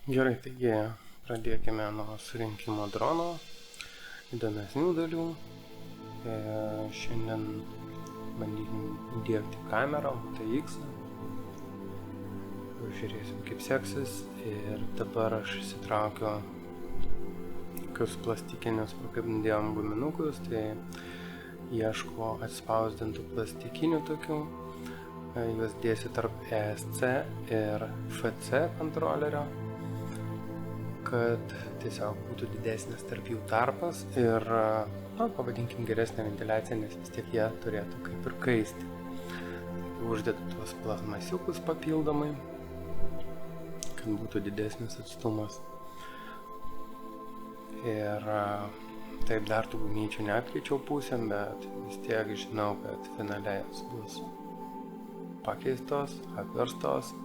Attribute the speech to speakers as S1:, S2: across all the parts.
S1: Gerai, taigi pradėkime nuo surinkimo drono, įdomesnių dalių. Šiandien bandysim įdiegti kamerą VTX. Žiūrėsim, kaip seksis. Ir dabar aš įsitraukiu tokius plastikinius pakabindėjom guminukus, tai ieško atspausdintų plastikinių tokių. Juos dėsiu tarp ESC ir FC kontrolerio, kad tiesiog būtų didesnis tarp jų tarpas ir, pavadinkim, geresnė ventiliacija, nes vis tiek jie turėtų kaip ir kaisti. Uždedu tuos plastmasiukus papildomai, kad būtų didesnis atstumas. Ir taip dar tų gumyčių neatkeičiau pusėm, bet vis tiek žinau, kad finale jos bus pakeistos, apverstos.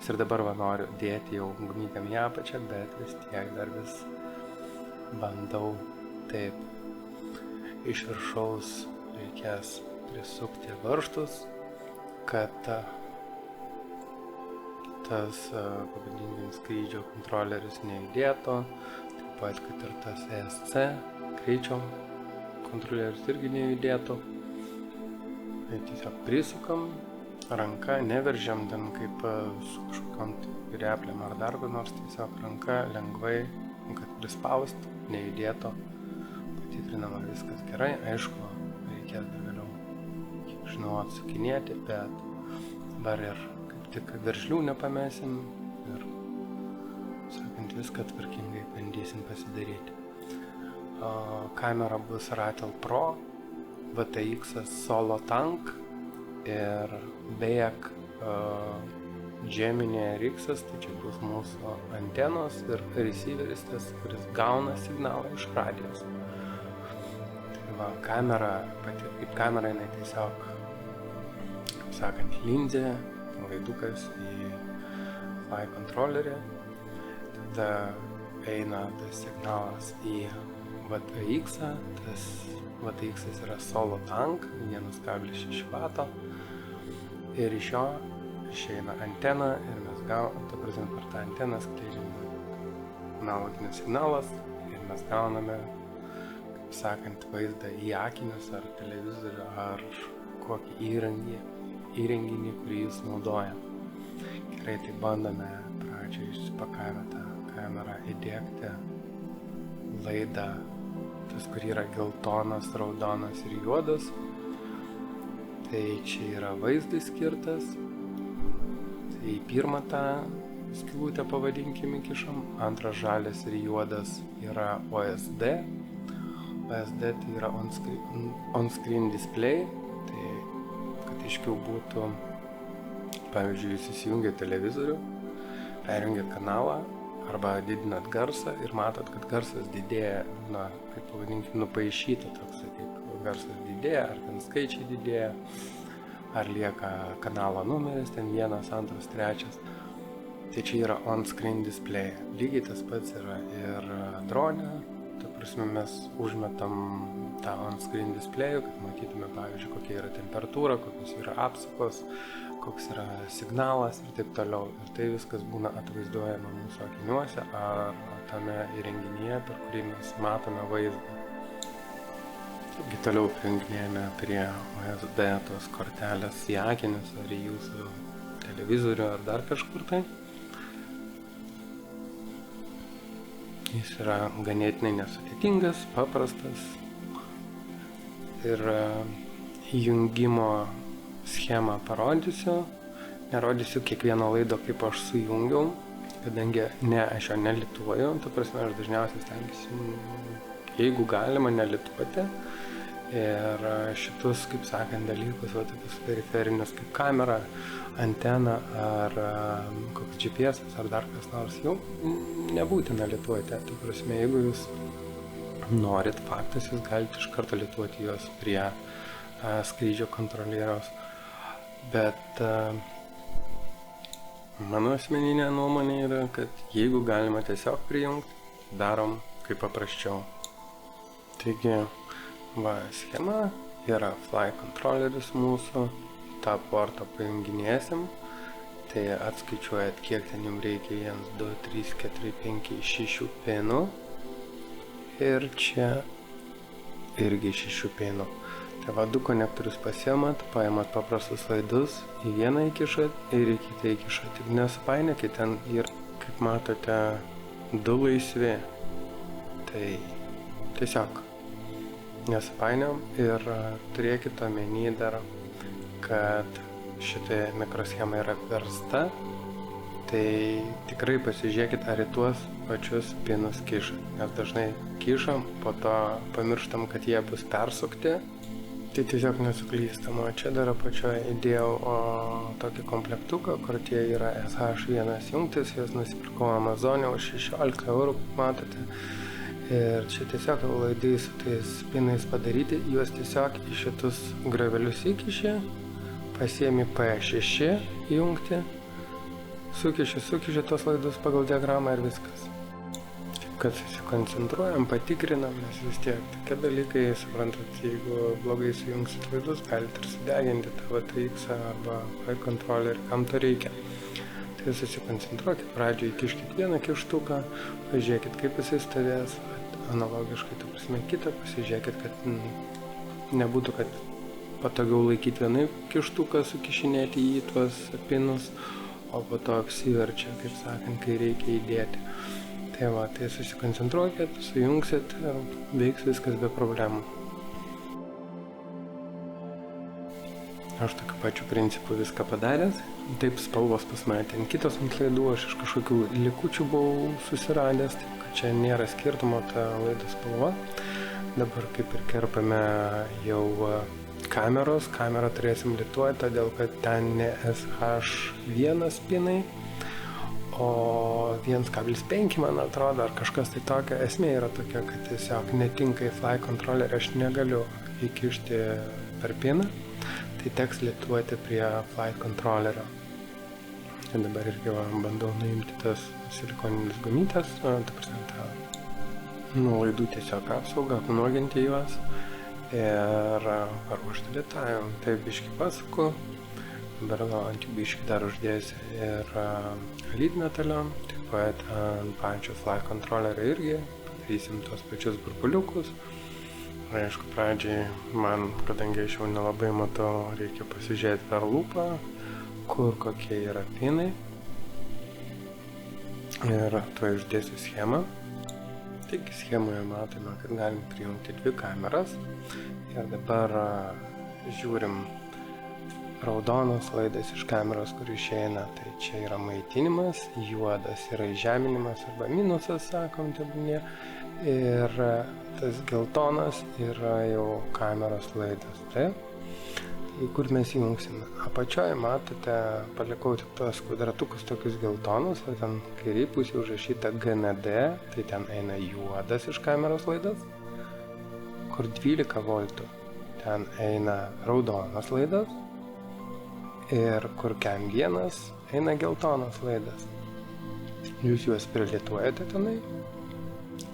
S1: Ir dabar noriu dėti jau gumytėm į apačią, bet vis tiek dar vis bandau taip. Iš viršaus reikės prisukti varžtus, kad tas, pavadinkim, skrydžio kontroleris nejudėtų, taip pat, kad ir tas ESC greičio kontroleris irgi nejudėtų. Tai tiesiog prisukam. Ranka neveržiam ten kaip su kažkokiom replėm ar dar nors, tiesiog ranka lengvai, kad prispaustų, nejudėtų, patikrinama viskas gerai. Aišku, reikės dar vėliau, kiek žinau, atsukinėti, bet dabar ir kaip tik veržlių nepamesim ir, sakant, viską tvarkingai bandysim pasidaryti. Kamera bus Ratel Pro, VTX Solo Tank ir BEAC Gemini RX, tai čia bus mūsų antenos ir receiveris, tas, kuris gauna signalą iš radijos. Tai va, kamera, pati kaip kamera, jinai tiesiog, kaip sakant, linzė, laidukas į fly kontrolerį, tada eina tas signalas į VTX, tas VTX yra Solo Tank, 1,6 W. Ir iš jo išeina antena ir mes per tą anteną skleidžiame analoginis signalas ir mes gauname, kaip sakant, vaizdą į akinius ar televizorių ar kokį įrenginį, kurį jis naudoja. Gerai, tai bandome pradžiai išsipakavę tą kamerą įdiegti laidą, tas, kur yra geltonas, raudonas ir juodas. Tai čia yra vaizdai skirtas, tai pirmą tą skylutę, pavadinkim, įkišam, antras žalias ir juodas yra OSD. OSD tai yra on-screen display, tai kad aiškiau būtų, pavyzdžiui, jūs įsijungiat televizorių, perjungiat kanalą arba didinat garsą ir matot, kad garsas didėja, kaip pavadinkim, nupaišyta toks, kaip garsas didėja, ar ten skaičiai didėja, ar lieka kanalo numeris, ten 1, 2, 3. Tai čia yra on-screen display. Lygiai tas pats yra ir drone, ta prasme mes užmetam tą on-screen display, kad matytume, pavyzdžiui, kokia yra temperatūra, kokios yra apsukos, koks yra signalas ir taip toliau. Ir tai viskas būna atvaizduojama mūsų akiniuose ar tame įrenginyje, per kurį mes matome vaizdą. Taigi toliau prijunginėjame prie OSD tos kortelės į akinius ar į jūsų televizorių ar dar kažkur tai. Jis yra ganėtinai nesudėtingas, paprastas. Ir įjungimo schemą parodysiu. Nerodysiu kiekvieno laido, kaip aš sujungiau, kadangi aš jo nelituoju. Ta prasme, aš dažniausiai stengiuosi, jeigu galima, nelituoti. Ir šitus, kaip sakant, dalykus, tokius periferinius kaip kamera, antena ar koks GPS ar dar kas nors, jau nebūtina lituoti. Tai prasme, jeigu jūs norit, faktas, jūs galite iš karto lituoti juos prie skrydžio kontrolieriaus. Bet mano asmeninė nuomonė yra, kad jeigu galima tiesiog prijungti, darom kaip paprasčiau. Taigi, schema yra fly kontroleris mūsų, tą portą pajunginėsim. tai atskaičiuojat, kiek ten jums reikia 1, 2, 3, 4, 5, 6 pinų. Ir čia irgi 6 pinų. Tai va, 2 konektorius pasiemat, paimat paprastus laidus, į vieną įkišat ir į kitą įkišat. Tik nesupainiokit, ten ir, kaip matote, 2 laisvi. Tai tiesiog nesupainiom ir turėkit omeny dar, kad šitą mikroschema yra versta. Tai tikrai pasižiūrėkit, ar į tuos pačius pinus kišat, nes dažnai kišam, po to pamirštam, kad jie bus persukti, tai tiesiog nesuklystam. O čia dar apačioje įdėjau tokį komplektuką, kur tie yra SH1 jungtis, jas nusipirkau Amazone už 16 eurų, kaip matote. Ir čia tiesiog laidai su tais pinais padaryti, juos tiesiog į šitus gravelius įkiši, pasiemi P6 jungti, sukiši tos laidus pagal diagramą ir viskas. Kad susikoncentruojam, patikrinam, nes vis tiek tokie dalykai, suprantat, jeigu blogai sujungsit laidus, galite ir sudeginti tą VTX arba flight controllerį, kam to reikia. Tai susikoncentruokit, pradžioje įkiškit vieną kištuką, pažiūrėkit, kaip jisai stovės, analogiškai, ta prasme, kitą, pasižiūrėkit, kad nebūtų, kad patogiau laikyti vienai kištuką, sukišinėti į tuos pinus, o po to apsiverčia, kaip sakant, kai reikia įdėti. Tai va, tai susikoncentruokit, sujungsit ir veiks viskas be problemų. Aš tokiu pačiu principu viską padaręs, taip spalvos pas mane ten kitos ant laidų, aš iš kažkokių likučių buvau susiradęs, taip kad čia nėra skirtumo ta laidų spalva. Dabar kaip ir kerpame jau kameros, kamerą turėsim lituoti, todėl kad ten ne SH1 pinai, o 1,5 man atrodo, ar kažkas tai tokio. Esmė yra tokia, kad tiesiog netinka į flight controllerį, aš negaliu įkišti per piną, tai teks lituoti prie flight controllerio. Ir dabar irgi bandau nuimti tas silikonines gumytes, ta prasme tą laidų tiesiog apsaugą, apnuoginti juos ir paruošti litavimą. Tai biškį pasuku, dabar ant jų biškį dar uždėsiu ir lydmetalio, taip pat ant pačio flight controllerio irgi padarysim tos pačius burbuliukus. Aišku, pradžiai man, kadangi aš jau nelabai matau, reikia pasižiūrėti per lupą, kur kokie yra pinai. Ir tuo išdėsiu schemą. Taigi schemoje matome, kad galim prijungti 2 kameras. Ir dabar žiūrim raudonas laidas iš kameros, kur išeina. Tai čia yra maitinimas, juodas yra įžeminimas arba minusas, sakom tebūnie. Ir tas geltonas yra jau kameros laidas. Taip? Tai kur mes įjungsime? Apačioje matote, palikau tik tos kvadratukus tokius geltonus, o ten kairiai pusė užrašyta GND, tai ten eina juodas iš kameros laidas, kur 12 voltų, ten eina raudonas laidas, ir kur CAM1 eina geltonas laidas. Jūs juos prilituojate tenai,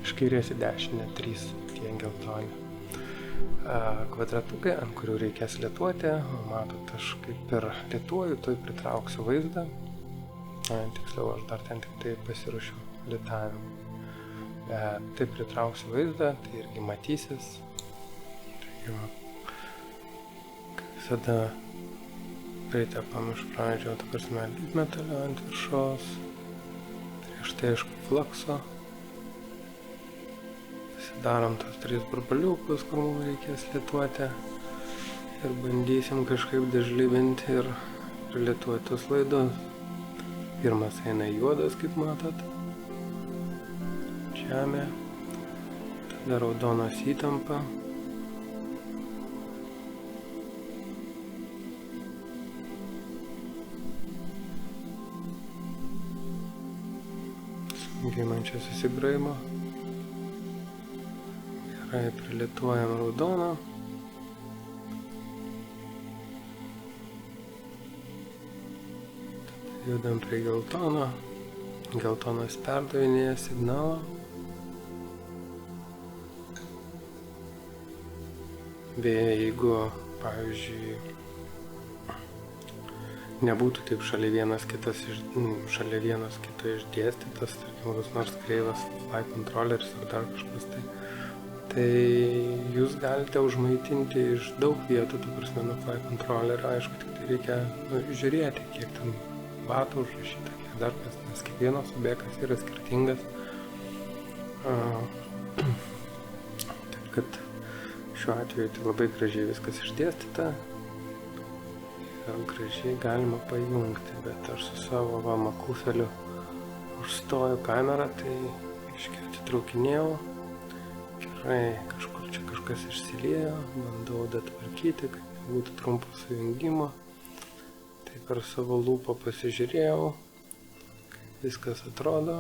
S1: iš kairės į dešinę 3 tie geltoni kvadratukai, ant kurių reikės lituoti. Matot, aš kaip ir lituoju, tuoj pritrauksiu vaizdą. Tiksliau, aš dar ten tik tai pasiruošiu litavimu. Bet taip pritrauksiu vaizdą, tai irgi matysis. Taigi, kaip visada, pritepam iš pradžio, ta prasme, lydmetalio ant viršaus, prieš tai aišku flakso. Darom tos 3 burbuliukus, kur mums reikės lituoti, ir bandysim kažkaip dažlybinti ir lituoti tos laidus. Pirmas eina juodas, kaip matot, žemė, tada raudonas įtampa, sunkiai man čia susigraimo. Gerai, prilituojam raudoną. Tada judam prie geltono. Geltonas perdavinėja signalą. Beje, jeigu, pavyzdžiui, nebūtų taip šalia vienas kito išdėstytas, tarkim, koks nors kreivas flight controlleris ar dar kažkas tai jūs galite užmaitinti iš daug vietų, ta prasme, nuo flight controllerio, aišku, tik tai reikia žiūrėti, kiek ten vatų užrašyta, kiek dar kas, nes kiekvienas objektas yra skirtingas. Taip kad šiuo atveju tai labai gražiai viskas išdėstyta. Gražiai galima pajungti, bet aš su savo makufeliu užstoju kamerą, tai atitraukinėjau. Gerai, kažkur čia kažkas išsiliejo, bandau datvarkyti, kad būtų trumpo sujungimo. Tai per savo lūpą pasižiūrėjau, kaip viskas atrodo.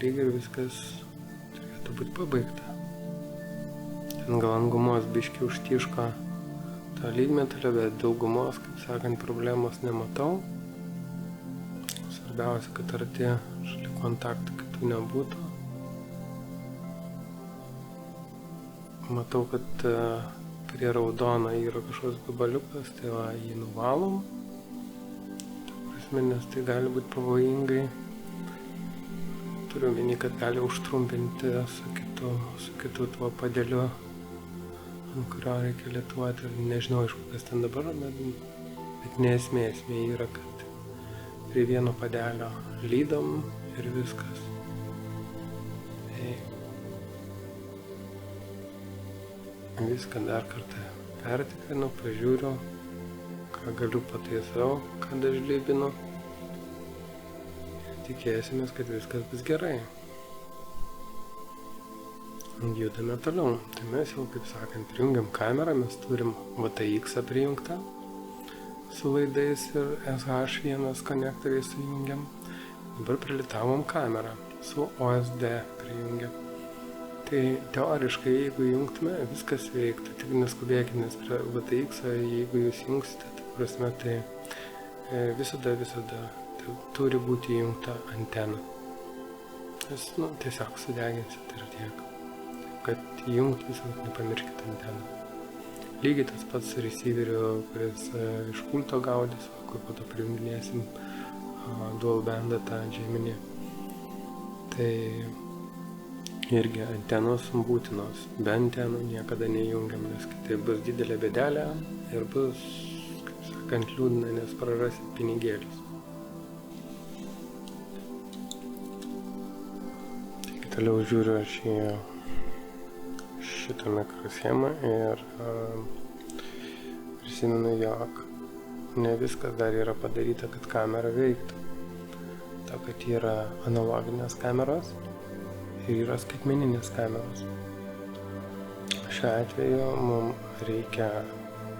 S1: Lyg ir viskas turėtų būti pabaigta. Ten gal ant gumos biškį užtiško tą lydmetalį, bet dėl gumos, kaip sakant, problemos nematau. Svarbiausia, kad arti šalia kontaktų kitų nebūtų. Matau, kad prie raudono yra kažkoks gabaliukas, tai va, jį nuvalom. Ta prasme, nes tai gali būti pavojingai. Turiu omeny, kad gali užtrumpinti su kitu tuo padėliu, ant kurio reikia lietuoti. Nežinau, iš kokias ten dabar, bet nesmė yra, kad prie vieno padelio lydom ir viskas. Viską dar kartą pertikrinu, pažiūriu, ką galiu pataisau, ką dažlybinu. Tikėsimės, kad viskas bus gerai. Judame toliau. Tai mes jau, kaip sakant, prijungiam kamerą, mes turim VTX prijungtą su laidais ir SH1 konektoriais sujungiam. Dabar prilitavom kamerą su OSD prijungiam. Tai teoriškai, jeigu jungtume, viskas veiktų, tik neskubėkime, nes prie VTX, jeigu jūs jungsite, tai prasme, tai visada turi būti įjungta antena. Nes, tiesiog sudeginsit ir tiek. Kad įjungti visada nepamirškite anteną. Lygiai tas pats su receiveriu, kuris iš pulto gaudys, kur po to prijunginėsim dual bandą tą Gemini. Tai irgi antenos būtinos. Be antenų niekada neįjungiam, nes kitaip bus didelė bėdelė ir bus, kaip sakant, liūdna, nes prarasit pinigėlius. Toliau žiūriu aš į šitą mikroschemą ir prisimenu, jog ne viskas dar yra padaryta, kad kamera veiktų. Ta, kad yra analoginės kameros ir yra skaitmeninės kameros. Šiuo atveju mums reikia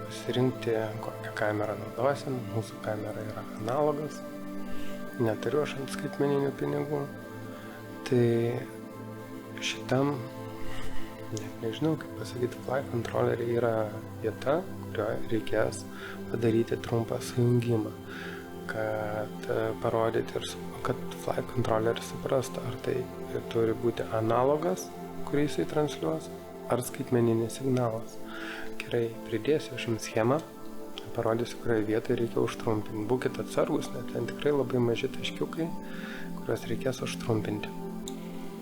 S1: pasirinkti, kokią kamerą naudosim. Mūsų kamera yra analogas, neturiu aš ant skaitmeninių pinigų. Tai šitam, net nežinau kaip pasakyti, flight controlleriai yra vieta, kurioje reikės padaryti trumpą sujungimą, kad parodyti ir kad flight controlleris suprastų, ar tai turi būti analogas, kurį jisai transliuos, ar skaitmeninis signalas. Gerai, pridėsiu aš jums schemą, parodysiu, kurioje vietoje reikia užtrumpinti. Būkite atsargus, nes ten tikrai labai maži taškiukai, kuriuos reikės užtrumpinti.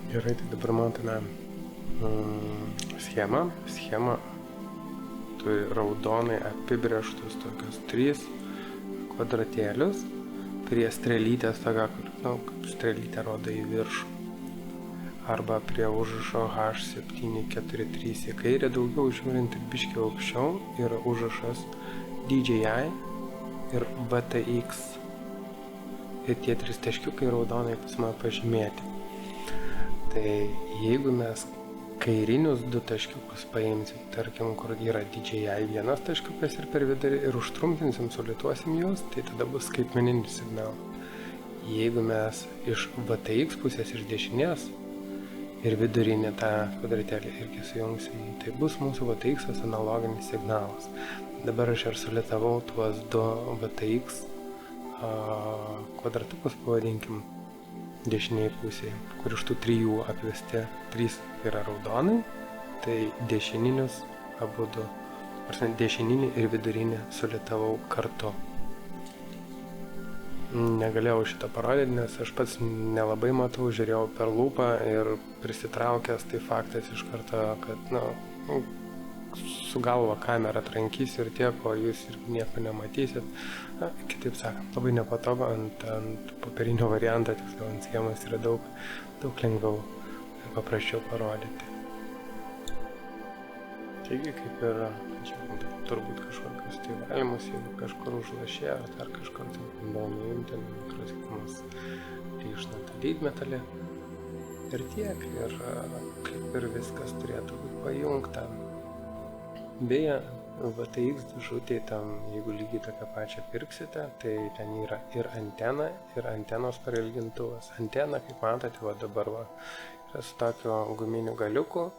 S1: Gerai, tai dabar matome schemą. Schema turi raudonai apibrėžtus tokius 3 kvadratėlius prie strėlytės, tokia, kaip strėlytė rodo į viršų. Arba prie užrašo H743 į kairę, daugiau žiūrint ir biškiai aukščiau, yra užrašas DJI ir VTX. Ir tie 3 taškiukai raudonai pas mane pažymėti. Tai jeigu mes kairinius 2 taškiukus paimsim, tarkim, kur yra DJI 1 taškiukas ir per vidurį ir užtrumpinsim, sulituosim juos, tai tada bus skaitmeninis signalas. Jeigu mes iš VTX pusės iš dešinės ir vidurinį tą kvadratėlį irgi sujungsim, tai bus mūsų VTX analoginis signalas. Dabar aš ir sulitavau tuos 2 VTX kvadratukus, pavadinkim, dešiniai pusėje, kur iš tų 3 apvesti 3 yra raudonai, tai dešininius abudu, dešininį ir vidurinį sulitavau kartu. Negalėjau šitą parodyti, nes aš pats nelabai matau, žiūrėjau per lūpą ir prisitraukęs, tai faktas iš karto, kad su galva kamera trankysi ir tiek, o jūs ir nieko nematysit. Kitaip sakant, labai nepatogu, ant popierinio varianto, tiksliau ant schemos yra daug lengviau ir paprasčiau parodyti. Taigi, kaip ir turbūt kažkokius tai valymus, jeigu kažkur užlašė ar dar kažkur, tai bandau nuimti mikroschemas ryžnatą lydmetalį ir tiek, ir kaip ir viskas turėtų būti pajungta. Beje, VTX dėžutėj tam, jeigu lygiai tokią pačią pirksite, tai ten yra ir antena, ir antenos prailgintuvas. Antena, kaip matote, va dabar yra su tokio guminiu galiuku.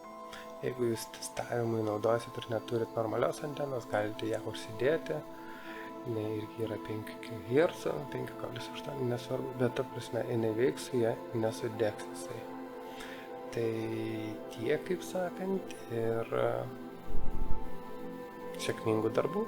S1: Jeigu jūs testavimui naudosit ir neturit normalios antenos, galite ją užsidėti. Jinai irgi yra 5 GHz, 5,8, nesvarbu, bet ta prasme, jinai veiks su ją, nesudegs jisai. Tai tiek, kaip sakant, ir sėkmingų darbų.